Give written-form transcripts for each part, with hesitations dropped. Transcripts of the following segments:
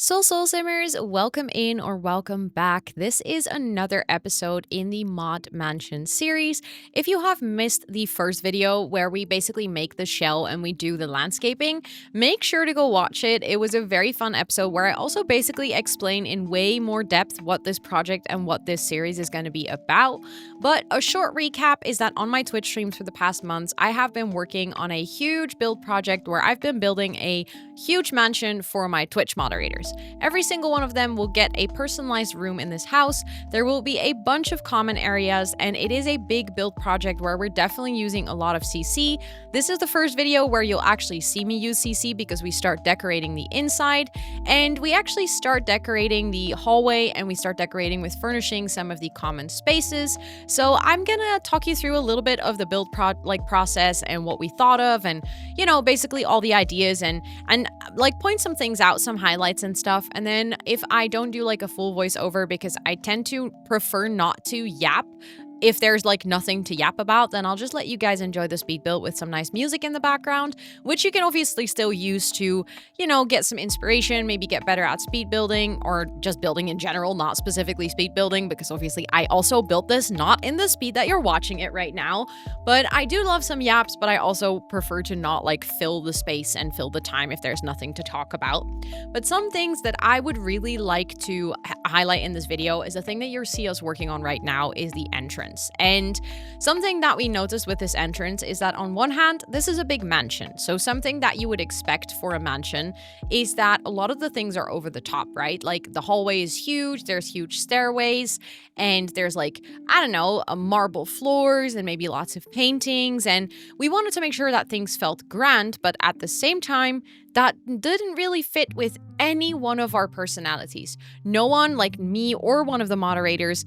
Soul Simmers, welcome in or welcome back. This is another episode in the Mod Mansion series. If you have missed the first video where we basically make the shell and we do the landscaping, make sure to go watch it. It was a very fun episode where I also basically explain in way more depth what this project and what this series is going to be about. But a short recap is that on my Twitch streams for the past months, I have been working on a huge build project where I've been building a huge mansion for my Twitch moderators. Every single one of them will get a personalized room in this house. There will be a bunch of common areas, and it is a big build project where we're definitely using a lot of CC. This is the first video where you'll actually see me use CC because we start decorating the inside, and we actually start decorating the hallway, and we start decorating with furnishing some of the common spaces. So I'm gonna talk you through a little bit of the build process and what we thought of, and basically all the ideas and point some things out, some highlights and stuff. And then if I don't do like a full voiceover, because I tend to prefer not to yap, if there's like nothing to yap about, then I'll just let you guys enjoy the speed build with some nice music in the background, which you can obviously still use to, get some inspiration, maybe get better at speed building or just building in general, not specifically speed building, because obviously I also built this not in the speed that you're watching it right now. But I do love some yaps, but I also prefer to not like fill the space and fill the time if there's nothing to talk about. But some things that I would really like to highlight in this video is the thing that you see us working on right now is the entrance. And something that we noticed with this entrance is that on one hand, this is a big mansion. So something that you would expect for a mansion is that a lot of the things are over the top, right? Like the hallway is huge, there's huge stairways, and there's marble floors and maybe lots of paintings. And we wanted to make sure that things felt grand, but at the same time, that didn't really fit with any one of our personalities. No one, like me or one of the moderators,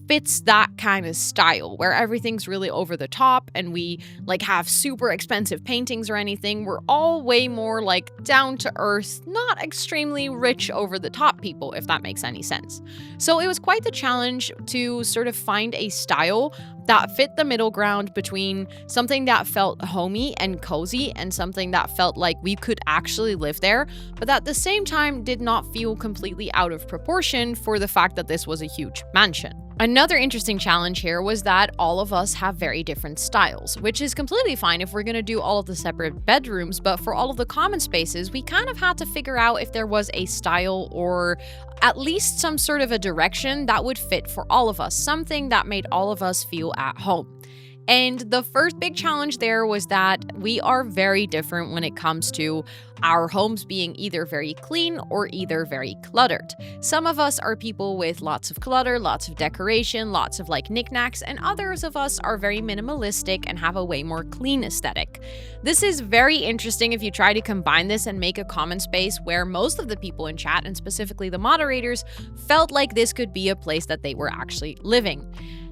fits that kind of style where everything's really over the top and we have super expensive paintings or anything. We're all way more down to earth, not extremely rich over the top people, if that makes any sense. So it was quite the challenge to sort of find a style that fit the middle ground between something that felt homey and cozy and something that felt like we could actually live there, but at the same time did not feel completely out of proportion for the fact that this was a huge mansion. Another interesting challenge here was that all of us have very different styles, which is completely fine if we're going to do all of the separate bedrooms, but for all of the common spaces, we kind of had to figure out if there was a style or at least some sort of a direction that would fit for all of us, something that made all of us feel at home. And the first big challenge there was that we are very different when it comes to our homes being either very clean or either very cluttered. Some of us are people with lots of clutter, lots of decoration, lots of knickknacks, and others of us are very minimalistic and have a way more clean aesthetic. This is very interesting if you try to combine this and make a common space where most of the people in chat, and specifically the moderators, felt like this could be a place that they were actually living.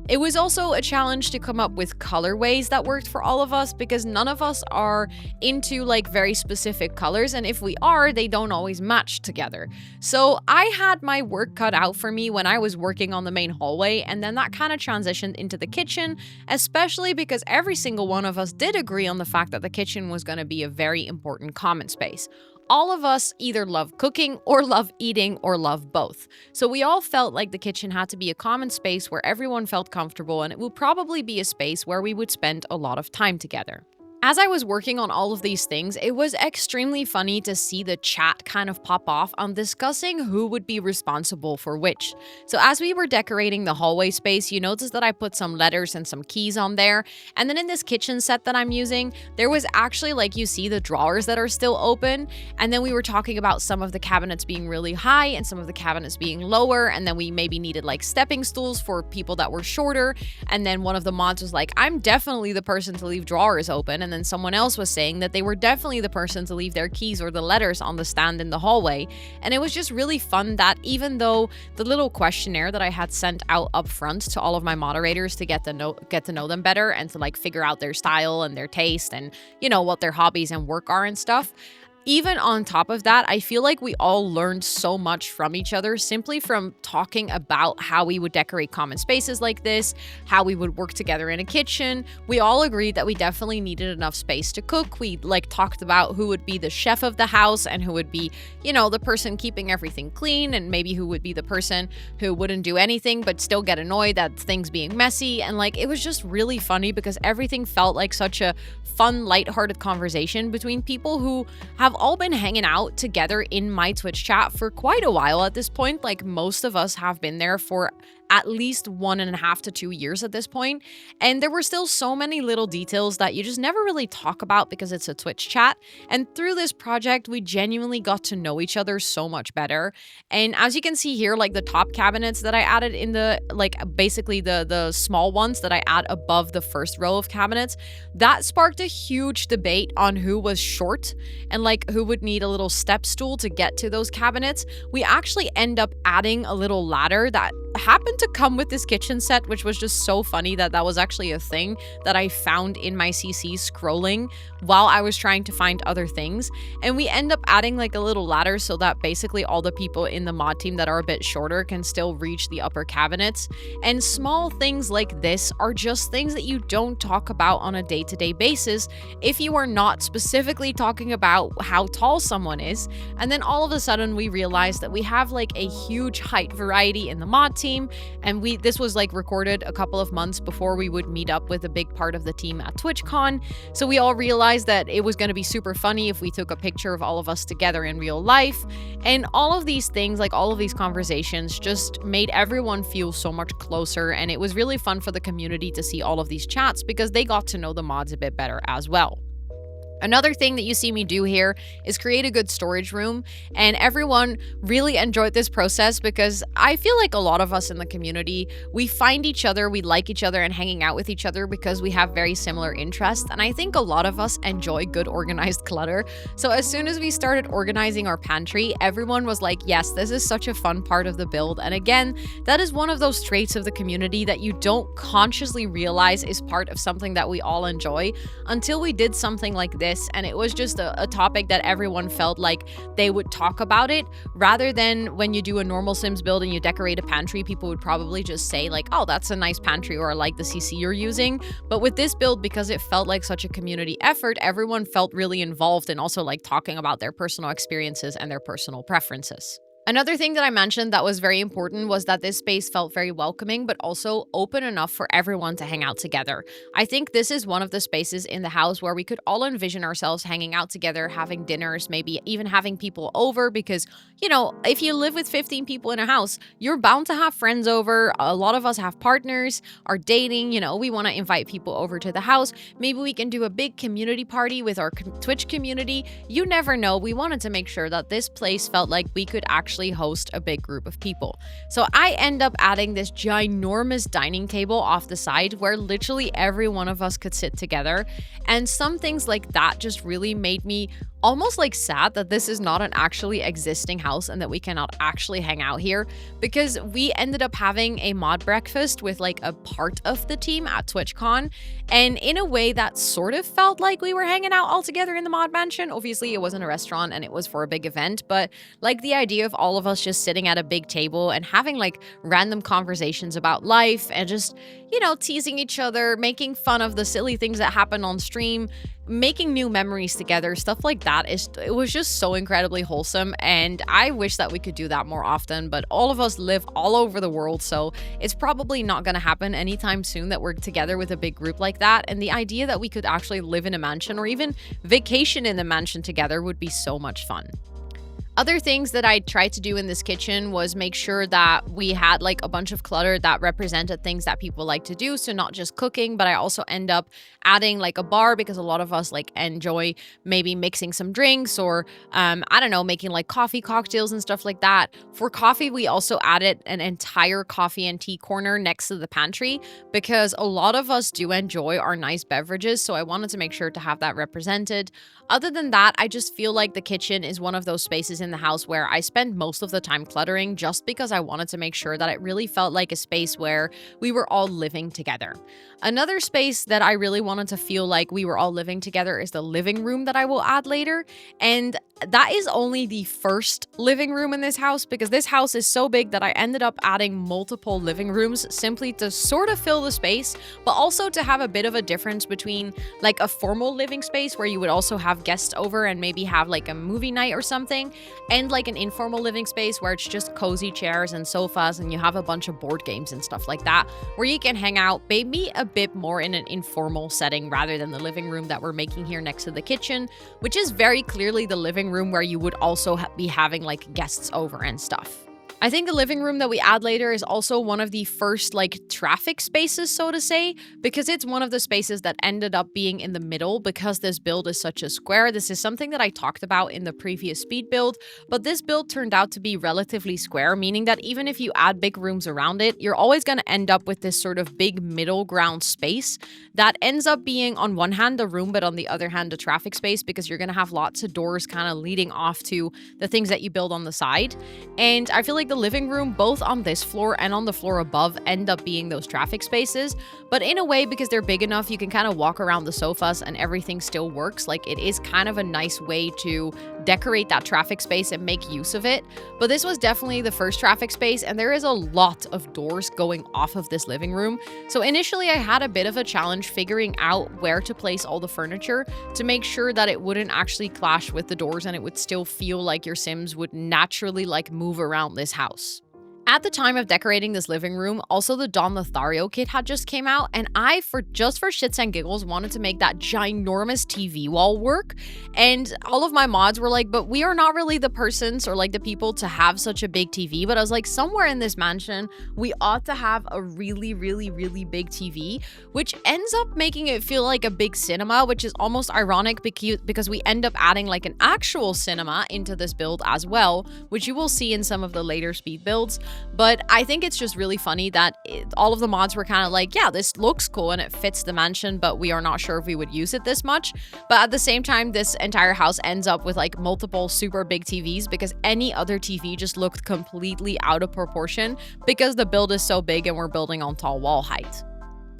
It was also a challenge to come up with colorways that worked for all of us because none of us are into very specific colors, and if we are, they don't always match together. So I had my work cut out for me when I was working on the main hallway, and then that kind of transitioned into the kitchen, especially because every single one of us did agree on the fact that the kitchen was going to be a very important common space. All of us either love cooking or love eating or love both. So we all felt like the kitchen had to be a common space where everyone felt comfortable, and it would probably be a space where we would spend a lot of time together. As I was working on all of these things, it was extremely funny to see the chat kind of pop off on discussing who would be responsible for which. So as we were decorating the hallway space, you notice that I put some letters and some keys on there. And then in this kitchen set that I'm using, there was actually you see the drawers that are still open. And then we were talking about some of the cabinets being really high and some of the cabinets being lower. And then we maybe needed stepping stools for people that were shorter. And then one of the mods was like, I'm definitely the person to leave drawers open. And then someone else was saying that they were definitely the person to leave their keys or the letters on the stand in the hallway. And it was just really fun that even though the little questionnaire that I had sent out up front to all of my moderators to get to know them better and to figure out their style and their taste and what their hobbies and work are and stuff, even on top of that, I feel like we all learned so much from each other simply from talking about how we would decorate common spaces like this, how we would work together in a kitchen. We all agreed that we definitely needed enough space to cook. We like talked about who would be the chef of the house and who would be, the person keeping everything clean, and maybe who would be the person who wouldn't do anything but still get annoyed at things being messy. And like, it was just really funny because everything felt like such a fun, lighthearted conversation between people who have all been hanging out together in my Twitch chat for quite a while at this point. Like, most of us have been there for at least 1.5 to 2 years at this point. And there were still so many little details that you just never really talk about because it's a Twitch chat. And through this project, we genuinely got to know each other so much better. And as you can see here, like the top cabinets that I added in the, like basically the small ones that I add above the first row of cabinets, that sparked a huge debate on who was short and like who would need a little step stool to get to those cabinets. We actually end up adding a little ladder that happened to come with this kitchen set, which was just so funny that that was actually a thing that I found in my CC scrolling while I was trying to find other things. And we end up adding like a little ladder so that basically all the people in the mod team that are a bit shorter can still reach the upper cabinets. And small things like this are just things that you don't talk about on a day-to-day basis if you are not specifically talking about how tall someone is. And then all of a sudden we realized that we have like a huge height variety in the mod team. And this was like recorded a couple of months before we would meet up with a big part of the team at TwitchCon. So we all realized that it was going to be super funny if we took a picture of all of us together in real life. And all of these things, like all of these conversations, just made everyone feel so much closer. And it was really fun for the community to see all of these chats because they got to know the mods a bit better as well. Another thing that you see me do here is create a good storage room, and everyone really enjoyed this process because I feel like a lot of us in the community, we find each other, we like each other and hanging out with each other because we have very similar interests, and I think a lot of us enjoy good organized clutter. So as soon as we started organizing our pantry, everyone was like, yes, this is such a fun part of the build. And again, that is one of those traits of the community that you don't consciously realize is part of something that we all enjoy until we did something like this. And it was just a topic that everyone felt like they would talk about it, rather than when you do a normal Sims build and you decorate a pantry, people would probably just say like, oh, that's a nice pantry, or I like the CC you're using. But with this build, because it felt like such a community effort, everyone felt really involved and also like talking about their personal experiences and their personal preferences. Another thing that I mentioned that was very important was that this space felt very welcoming, but also open enough for everyone to hang out together. I think this is one of the spaces in the house where we could all envision ourselves hanging out together, having dinners, maybe even having people over, because, if you live with 15 people in a house, you're bound to have friends over. A lot of us have partners, are dating, we want to invite people over to the house. Maybe we can do a big community party with our Twitch community. You never know. We wanted to make sure that this place felt like we could actually host a big group of people. So I end up adding this ginormous dining table off the side where literally every one of us could sit together. And some things like that just really made me almost like sad that this is not an actually existing house and that we cannot actually hang out here, because we ended up having a mod breakfast with like a part of the team at TwitchCon, and in a way that sort of felt like we were hanging out all together in the mod mansion. Obviously it wasn't a restaurant and it was for a big event, but like the idea of all of us just sitting at a big table and having like random conversations about life and just, teasing each other, making fun of the silly things that happen on stream, making new memories together, stuff like that, it was just so incredibly wholesome. And I wish that we could do that more often, but all of us live all over the world, so it's probably not going to happen anytime soon that we're together with a big group like that. And the idea that we could actually live in a mansion or even vacation in the mansion together would be so much fun. Other things that I tried to do in this kitchen was make sure that we had like a bunch of clutter that represented things that people like to do. So not just cooking, but I also end up adding like a bar because a lot of us like enjoy maybe mixing some drinks or making like coffee cocktails and stuff like that. For coffee, we also added an entire coffee and tea corner next to the pantry because a lot of us do enjoy our nice beverages. So I wanted to make sure to have that represented. Other than that, I just feel like the kitchen is one of those spaces in in the house where I spend most of the time cluttering just because I wanted to make sure that it really felt like a space where we were all living together. Another space that I really wanted to feel like we were all living together is the living room that I will add later. And that is only the first living room in this house because this house is so big that I ended up adding multiple living rooms simply to sort of fill the space, but also to have a bit of a difference between like a formal living space where you would also have guests over and maybe have like a movie night or something, and like an informal living space where it's just cozy chairs and sofas and you have a bunch of board games and stuff like that where you can hang out maybe a bit more in an informal setting rather than the living room that we're making here next to the kitchen, which is very clearly the living room where you would also be having like guests over and stuff. I think the living room that we add later is also one of the first like traffic spaces, so to say, because it's one of the spaces that ended up being in the middle because this build is such a square. This is something that I talked about in the previous speed build, but this build turned out to be relatively square, meaning that even if you add big rooms around it, you're always going to end up with this sort of big middle ground space that ends up being on one hand a room, but on the other hand a traffic space because you're going to have lots of doors kind of leading off to the things that you build on the side. And I feel like the living room, both on this floor and on the floor above, end up being those traffic spaces. But in a way, because they're big enough, you can kind of walk around the sofas and everything still works. Like it is kind of a nice way to decorate that traffic space and make use of it. But this was definitely the first traffic space, and there is a lot of doors going off of this living room. So initially I had a bit of a challenge figuring out where to place all the furniture to make sure that it wouldn't actually clash with the doors and it would still feel like your Sims would naturally like move around this house. At the time of decorating this living room, also the Don Lothario kit had just came out, and I, for shits and giggles, wanted to make that ginormous TV wall work. And all of my mods were like, but we are not really the persons or like the people to have such a big TV. But I was like, somewhere in this mansion, we ought to have a really, really, really big TV, which ends up making it feel like a big cinema, which is almost ironic because we end up adding like an actual cinema into this build as well, which you will see in some of the later speed builds. But I think it's just really funny that all of the mods were kind of like, yeah, this looks cool and it fits the mansion, but we are not sure if we would use it this much. But at the same time, this entire house ends up with like multiple super big TVs because any other TV just looked completely out of proportion because the build is so big and we're building on tall wall height.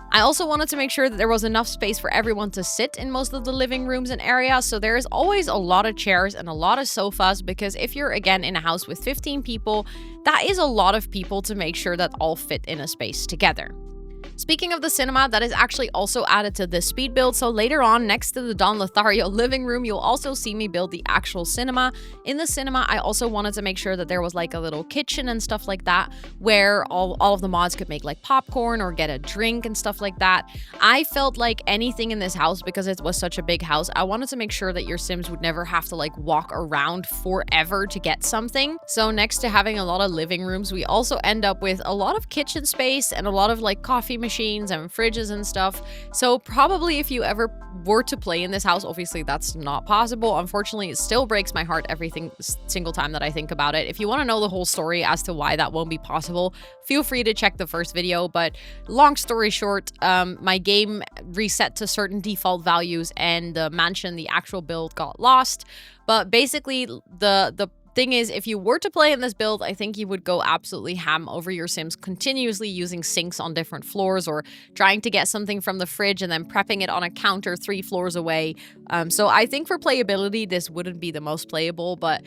I also wanted to make sure that there was enough space for everyone to sit in most of the living rooms and areas, so there is always a lot of chairs and a lot of sofas because if you're again in a house with 15 people, that is a lot of people to make sure that all fit in a space together. Speaking of the cinema, that is actually also added to this speed build, so later on, next to the Don Lothario living room, you'll also see me build the actual cinema. In the cinema, I also wanted to make sure that there was like a little kitchen and stuff like that, where all of the mods could make like popcorn or get a drink and stuff like that. I felt like anything in this house, because it was such a big house, I wanted to make sure that your Sims would never have to like walk around forever to get something. So next to having a lot of living rooms, we also end up with a lot of kitchen space and a lot of like coffee machines and fridges and stuff. So probably if you ever were to play in this house, obviously that's not possible. Unfortunately, it still breaks my heart every single time that I think about it. If you want to know the whole story as to why that won't be possible, feel free to check the first video. But long story short, my game reset to certain default values and the mansion, the actual build, got lost. But basically the thing is, if you were to play in this build, I think you would go absolutely ham over your Sims, continuously using sinks on different floors or trying to get something from the fridge and then prepping it on a counter 3 floors away. So I think for playability, this wouldn't be the most playable, but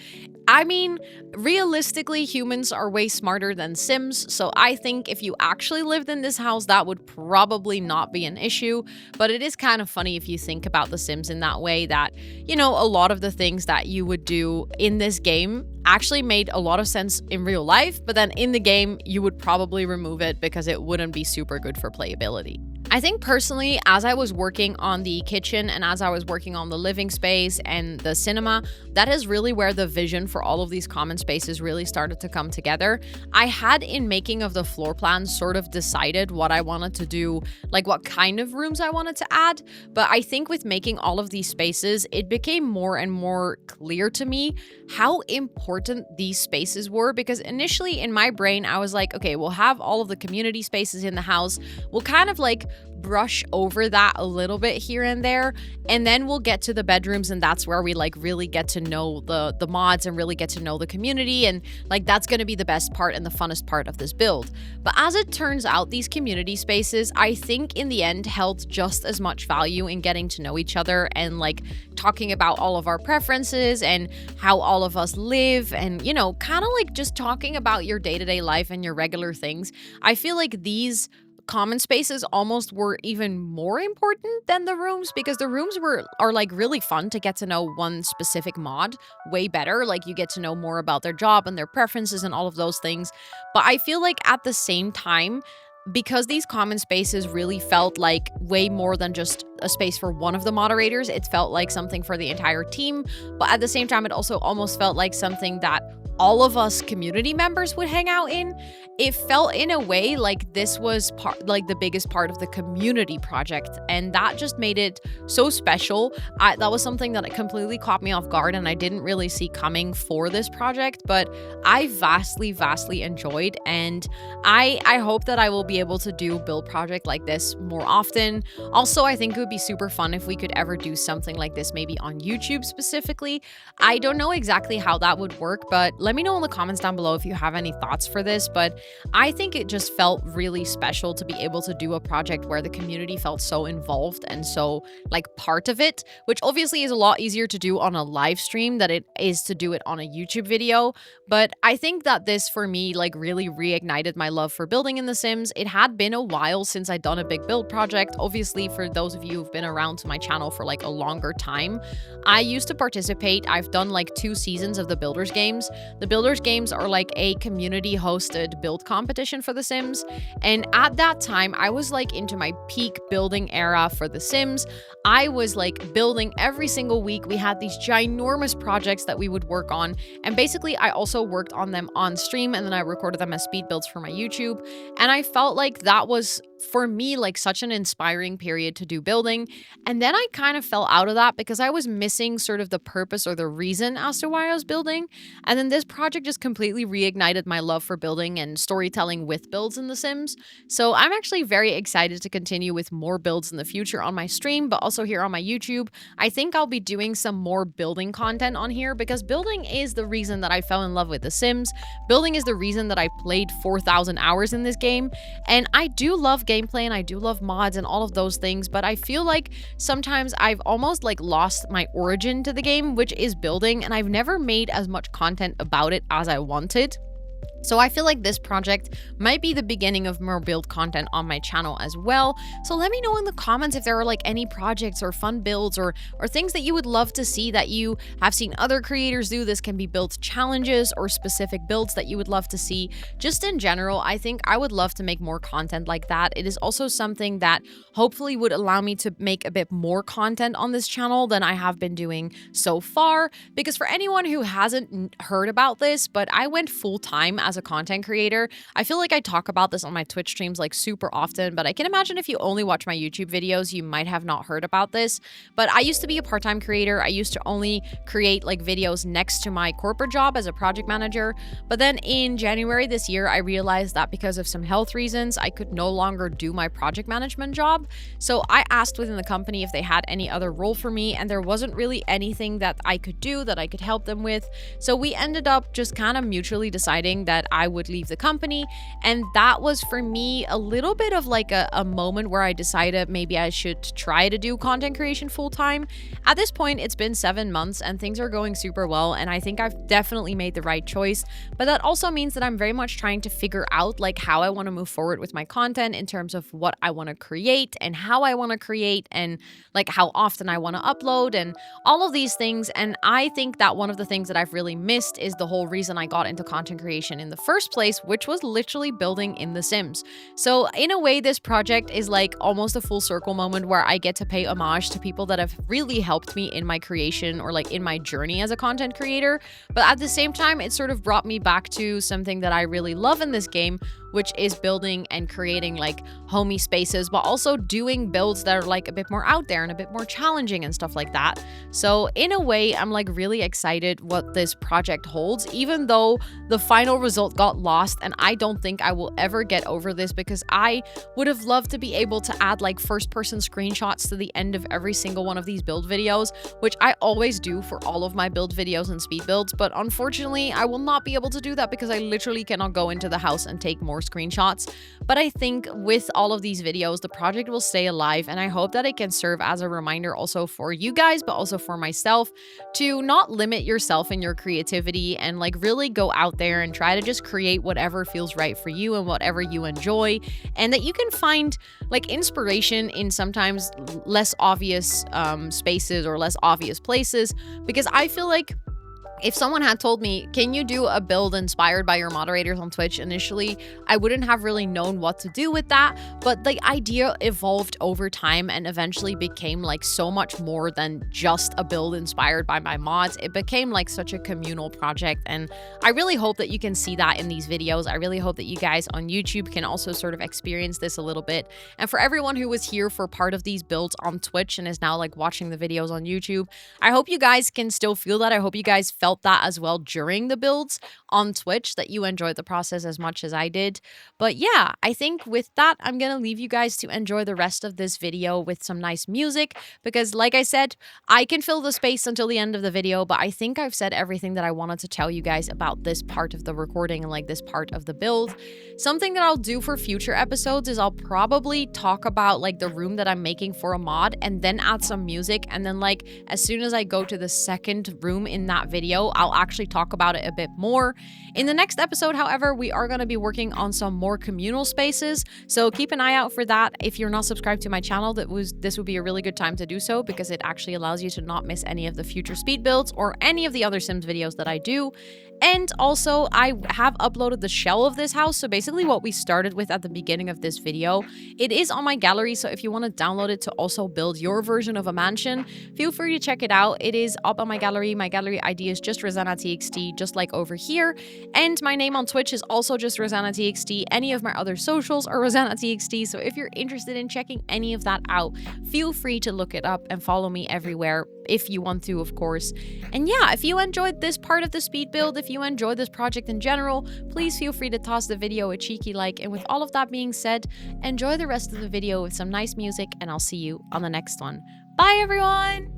I mean, realistically, humans are way smarter than Sims, so I think if you actually lived in this house, that would probably not be an issue. But it is kind of funny if you think about the Sims in that way, that, you know, a lot of the things that you would do in this game actually made a lot of sense in real life, but then in the game, you would probably remove it because it wouldn't be super good for playability. I think personally, as I was working on the kitchen and as I was working on the living space and the cinema, that is really where the vision for all of these common spaces really started to come together. I had, in making of the floor plan, sort of decided what I wanted to do, like what kind of rooms I wanted to add. But I think with making all of these spaces, it became more and more clear to me how important these spaces were, because initially in my brain, I was like, okay, we'll have all of the community spaces in the house. We'll kind of like brush over that a little bit here and there, and then we'll get to the bedrooms, and that's where we like really get to know the mods and really get to know the community, and like that's going to be the best part and the funnest part of this build. But as it turns out, these community spaces, I think in the end held just as much value in getting to know each other and like talking about all of our preferences and how all of us live, and you know, kind of like just talking about your day-to-day life and your regular things. I feel like these common spaces almost were even more important than the rooms, because the rooms are like really fun to get to know one specific mod way better. Like you get to know more about their job and their preferences and all of those things. But I feel like at the same time, because these common spaces really felt like way more than just a space for one of the moderators, it felt like something for the entire team. But at the same time, it also almost felt like something that all of us community members would hang out in. It felt in a way like this was like the biggest part of the community project, and that just made it so special. That was something that completely caught me off guard and I didn't really see coming for this project, but I vastly enjoyed, and I hope that I will be able to do a build project like this more often. Also, I think it would be super fun if we could ever do something like this, maybe on YouTube specifically. I don't know exactly how that would work, but let me know in the comments down below if you have any thoughts for this. But I think it just felt really special to be able to do a project where the community felt so involved and so like part of it, which obviously is a lot easier to do on a live stream than it is to do it on a YouTube video. But I think that this for me like really reignited my love for building in The Sims. It had been a while since I'd done a big build project. Obviously, for those of you who've been around to my channel for like a longer time, I used to participate. I've done like 2 seasons of the Builders games. The Builders games are like a community hosted build competition for The Sims. And at that time, I was like into my peak building era for The Sims. I was like building every single week. We had these ginormous projects that we would work on. And basically, I also worked on them on stream, and then I recorded them as speed builds for my YouTube. And I felt like that was, for me, like such an inspiring period to do building. And then I kind of fell out of that because I was missing sort of the purpose or the reason as to why I was building. And then this project just completely reignited my love for building and storytelling with builds in The Sims. So I'm actually very excited to continue with more builds in the future on my stream, but also here on my YouTube. I think I'll be doing some more building content on here because building is the reason that I fell in love with The Sims. Building is the reason that I played 4,000 hours in this game. And I do love gameplay and I do love mods and all of those things, but I feel like sometimes I've almost like lost my origin to the game, which is building, and I've never made as much content about it as I wanted. So I feel like this project might be the beginning of more build content on my channel as well. So let me know in the comments if there are like any projects or fun builds or things that you would love to see that you have seen other creators do. This can be build challenges or specific builds that you would love to see. Just in general, I think I would love to make more content like that. It is also something that hopefully would allow me to make a bit more content on this channel than I have been doing so far. Because for anyone who hasn't heard about this, but I went full time as a content creator. I feel like I talk about this on my Twitch streams like super often, but I can imagine if you only watch my YouTube videos, you might have not heard about this. But I used to be a part-time creator. I used to only create like videos next to my corporate job as a project manager. But then in January this year, I realized that because of some health reasons, I could no longer do my project management job. So I asked within the company if they had any other role for me, and there wasn't really anything that I could do that I could help them with. So we ended up just kind of mutually deciding that I would leave the company. And that was for me a little bit of like a moment where I decided maybe I should try to do content creation full time. At this point, it's been 7 months and things are going super well. And I think I've definitely made the right choice. But that also means that I'm very much trying to figure out like how I want to move forward with my content in terms of what I want to create and how I want to create and like how often I want to upload and all of these things. And I think that one of the things that I've really missed is the whole reason I got into content creation in the first place, which was literally building in The Sims. So in a way, this project is like almost a full circle moment where I get to pay homage to people that have really helped me in my creation or like in my journey as a content creator. But at the same time, it sort of brought me back to something that I really love in this game, which is building and creating like homey spaces, but also doing builds that are like a bit more out there and a bit more challenging and stuff like that. So in a way, I'm like really excited what this project holds, even though the final result got lost, and I don't think I will ever get over this, because I would have loved to be able to add like first person screenshots to the end of every single one of these build videos, which I always do for all of my build videos and speed builds. But unfortunately, I will not be able to do that because I literally cannot go into the house and take more screenshots. But I think with all of these videos, the project will stay alive, and I hope that it can serve as a reminder also for you guys, but also for myself, to not limit yourself in your creativity and like really go out there and try to just create whatever feels right for you and whatever you enjoy, and that you can find like inspiration in sometimes less obvious spaces or less obvious places. Because I feel like if someone had told me, can you do a build inspired by your moderators on Twitch initially, I wouldn't have really known what to do with that. But the idea evolved over time and eventually became like so much more than just a build inspired by my mods. It became like such a communal project, and I really hope that you can see that in these videos. I really hope that you guys on YouTube can also sort of experience this a little bit. And for everyone who was here for part of these builds on Twitch and is now like watching the videos on YouTube, I hope you guys can still feel that. I hope you guys felt that as well during the builds on Twitch, that you enjoyed the process as much as I did. But yeah, I think with that, I'm gonna leave you guys to enjoy the rest of this video with some nice music, because like I said, I can fill the space until the end of the video, but I think I've said everything that I wanted to tell you guys about this part of the recording and like this part of the build. Something that I'll do for future episodes is I'll probably talk about like the room that I'm making for a mod and then add some music, and then like as soon as I go to the second room in that video, I'll actually talk about it a bit more. In the next episode, however, we are going to be working on some more communal spaces, so keep an eye out for that. If you're not subscribed to my channel, this would be a really good time to do so, because it actually allows you to not miss any of the future speed builds or any of the other Sims videos that I do. And also, I have uploaded the shell of this house, so basically what we started with at the beginning of this video. It is on my gallery, so if you want to download it to also build your version of a mansion, feel free to check it out. It is up on my gallery. My gallery ID is just Rosannatxt, just like over here. And my name on Twitch is also just Rosannatxt. Any of my other socials are Rosannatxt, so if you're interested in checking any of that out, feel free to look it up and follow me everywhere if you want to, of course. And yeah, if you enjoyed this part of the speed build, if you enjoyed this project in general, please feel free to toss the video a cheeky like. And with all of that being said, enjoy the rest of the video with some nice music, and I'll see you on the next one. Bye, everyone!